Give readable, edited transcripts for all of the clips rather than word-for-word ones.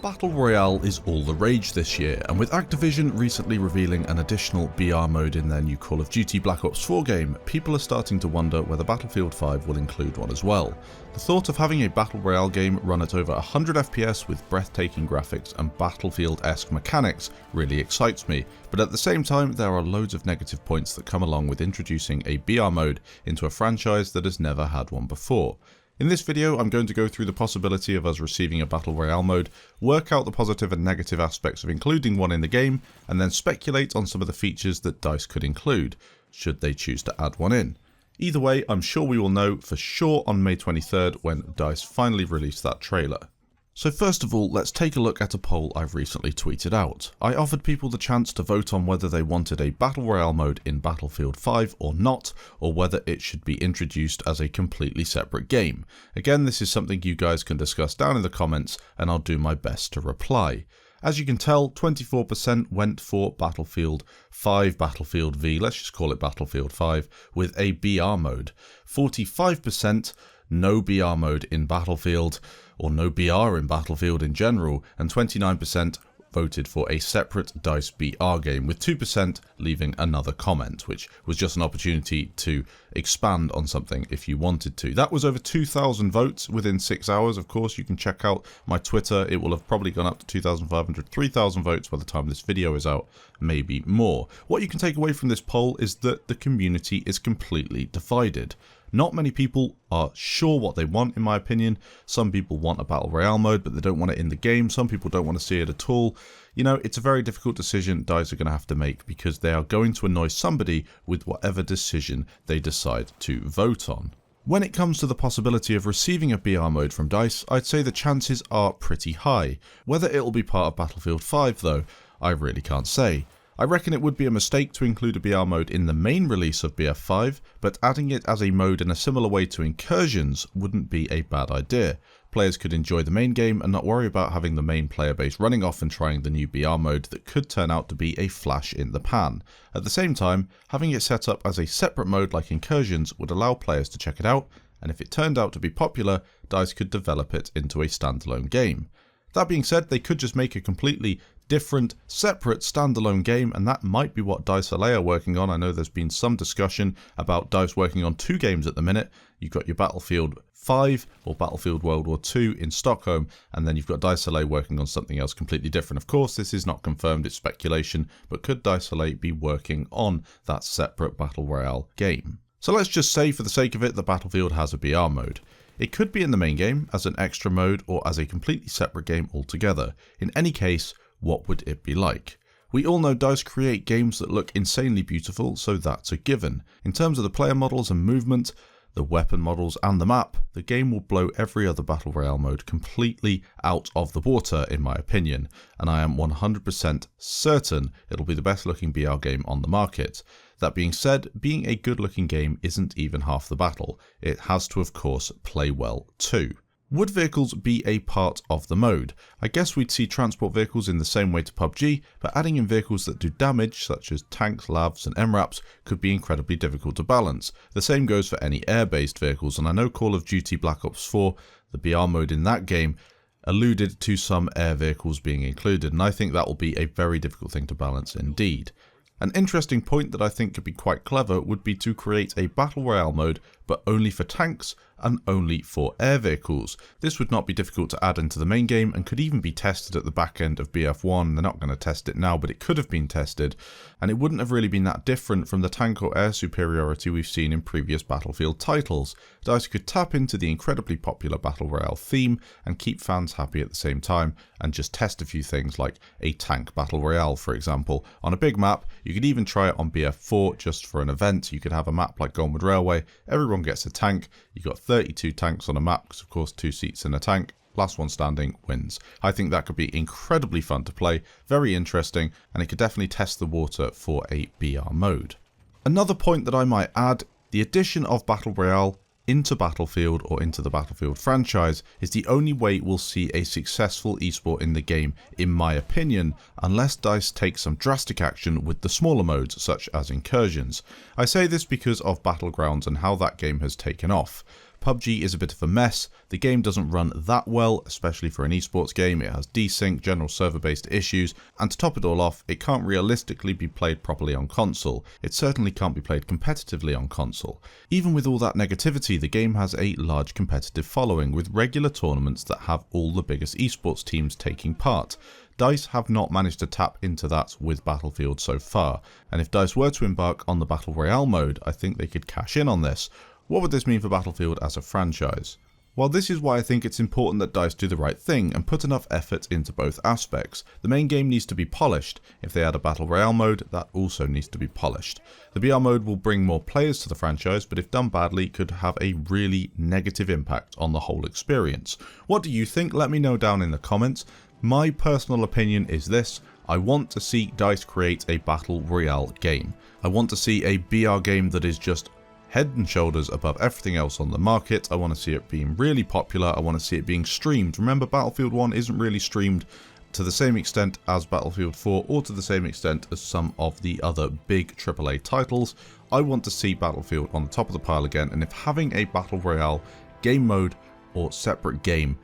Battle Royale is all the rage this year, and with Activision recently revealing an additional BR mode in their new Call of Duty Black Ops 4 game, people are starting to wonder whether Battlefield 5 will include one as well. The thought of having a Battle Royale game run at over 100 FPS with breathtaking graphics and Battlefield-esque mechanics really excites me, but at the same time there are loads of negative points that come along with introducing a BR mode into a franchise that has never had one before. In this video, I'm going to go through the possibility of us receiving a Battle Royale mode, work out the positive and negative aspects of including one in the game, and then speculate on some of the features that DICE could include, should they choose to add one in. Either way, I'm sure we will know for sure on May 23rd when DICE finally released that trailer. So first of all, let's take a look at a poll I've recently tweeted out. I offered people the chance to vote on whether they wanted a Battle Royale mode in Battlefield 5 or not, or whether it should be introduced as a completely separate game. Again, this is something you guys can discuss down in the comments, and I'll do my best to reply. As you can tell, 24% went for Battlefield 5, Battlefield V, let's just call it Battlefield 5, with a BR mode. 45% no BR mode in Battlefield, or no BR in Battlefield in general, and 29% voted for a separate DICE BR game, with 2% leaving another comment, which was just an opportunity to expand on something if you wanted to. That was over 2,000 votes within 6 hours. Of course, you can check out my Twitter. It will have probably gone up to 2,500, 3,000 votes by the time this video is out, maybe more. What you can take away from this poll is that the community is completely divided. Not many people are sure what they want, in my opinion. Some people want a Battle Royale mode, but they don't want it in the game. Some people don't want to see it at all. You know, it's a very difficult decision DICE are going to have to make, because they are going to annoy somebody with whatever decision they decide to vote on. When it comes to the possibility of receiving a BR mode from DICE, I'd say the chances are pretty high. Whether it'll be part of Battlefield 5 though, I really can't say. I reckon it would be a mistake to include a BR mode in the main release of BF5, but adding it as a mode in a similar way to Incursions wouldn't be a bad idea. Players could enjoy the main game and not worry about having the main player base running off and trying the new BR mode that could turn out to be a flash in the pan. At the same time, having it set up as a separate mode like Incursions would allow players to check it out, and if it turned out to be popular, DICE could develop it into a standalone game. That being said, they could just make a completely different, separate, standalone game, and that might be what DICE LA are working on. I know there's been some discussion about DICE working on 2 games at the minute. You've got your Battlefield 5 or Battlefield World War II in Stockholm, and then you've got DICE LA working on something else completely different. Of course, this is not confirmed, it's speculation, but could DICE LA be working on that separate Battle Royale game? So let's just say, for the sake of it, that Battlefield has a BR mode. It could be in the main game, as an extra mode, or as a completely separate game altogether. In any case, what would it be like? We all know DICE create games that look insanely beautiful, so that's a given. In terms of the player models and movement, the weapon models and the map, the game will blow every other Battle Royale mode completely out of the water, in my opinion, and I am 100% certain it'll be the best looking BR game on the market. That being said, being a good looking game isn't even half the battle. It has to, of course, play well too. Would vehicles be a part of the mode? I guess we'd see transport vehicles in the same way to PUBG, but adding in vehicles that do damage, such as tanks, lavs and MRAPs, could be incredibly difficult to balance. The same goes for any air-based vehicles, and I know Call of Duty Black Ops 4, the BR mode in that game, alluded to some air vehicles being included, and I think that will be a very difficult thing to balance indeed. An interesting point that I think could be quite clever would be to create a Battle Royale mode, but only for tanks and only for air vehicles. This would not be difficult to add into the main game and could even be tested at the back end of BF1. They're not going to test it now, but it could have been tested, and it wouldn't have really been that different from the tank or air superiority we've seen in previous Battlefield titles. DICE could tap into the incredibly popular Battle Royale theme and keep fans happy at the same time, and just test a few things like a tank Battle Royale, for example, on a big map. You could even try it on BF4 just for an event. You could have a map like Gonwood Railway, everyone gets a tank, you've got 32 tanks on a map, because of course 2 seats in a tank, last one standing wins. I think that could be incredibly fun to play, very interesting, and it could definitely test the water for a BR mode. Another point that I might add, the addition of Battle Royale into Battlefield or into the Battlefield franchise is the only way we'll see a successful esport in the game, in my opinion, unless DICE takes some drastic action with the smaller modes such as Incursions. I say this because of Battlegrounds and how that game has taken off. PUBG is a bit of a mess, the game doesn't run that well, especially for an esports game, it has desync, general server-based issues, and to top it all off, it can't realistically be played properly on console. It certainly can't be played competitively on console. Even with all that negativity, the game has a large competitive following, with regular tournaments that have all the biggest esports teams taking part. DICE have not managed to tap into that with Battlefield so far, and if DICE were to embark on the Battle Royale mode, I think they could cash in on this. What would this mean for Battlefield as a franchise? Well, this is why I think it's important that DICE do the right thing and put enough effort into both aspects. The main game needs to be polished. If they add a Battle Royale mode, that also needs to be polished. The BR mode will bring more players to the franchise, but if done badly, could have a really negative impact on the whole experience. What do you think? Let me know down in the comments. My personal opinion is this: I want to see DICE create a Battle Royale game. I want to see a BR game that is just head and shoulders above everything else on the market. I want to see it being really popular. I want to see it being streamed. Remember, Battlefield 1 isn't really streamed to the same extent as Battlefield 4 or to the same extent as some of the other big AAA titles. I want to see Battlefield on the top of the pile again, and if having a Battle Royale game mode or separate game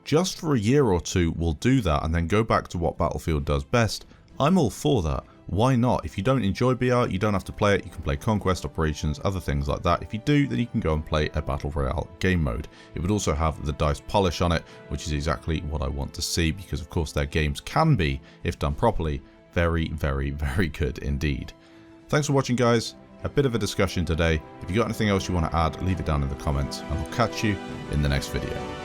just for a year or two will do that and then go back to what Battlefield does best, I'm all for that. Why not? If you don't enjoy BR, you don't have to play it. You can play Conquest, Operations, other things like that. If you do, then you can go and play a Battle Royale game mode. It would also have the DICE polish on it, which is exactly what I want to see, because of course their games can be, if done properly, very, very, very good indeed. Thanks for watching, guys. A bit of a discussion today. If you got anything else you want to add, leave it down in the comments, and I'll catch you in the next video.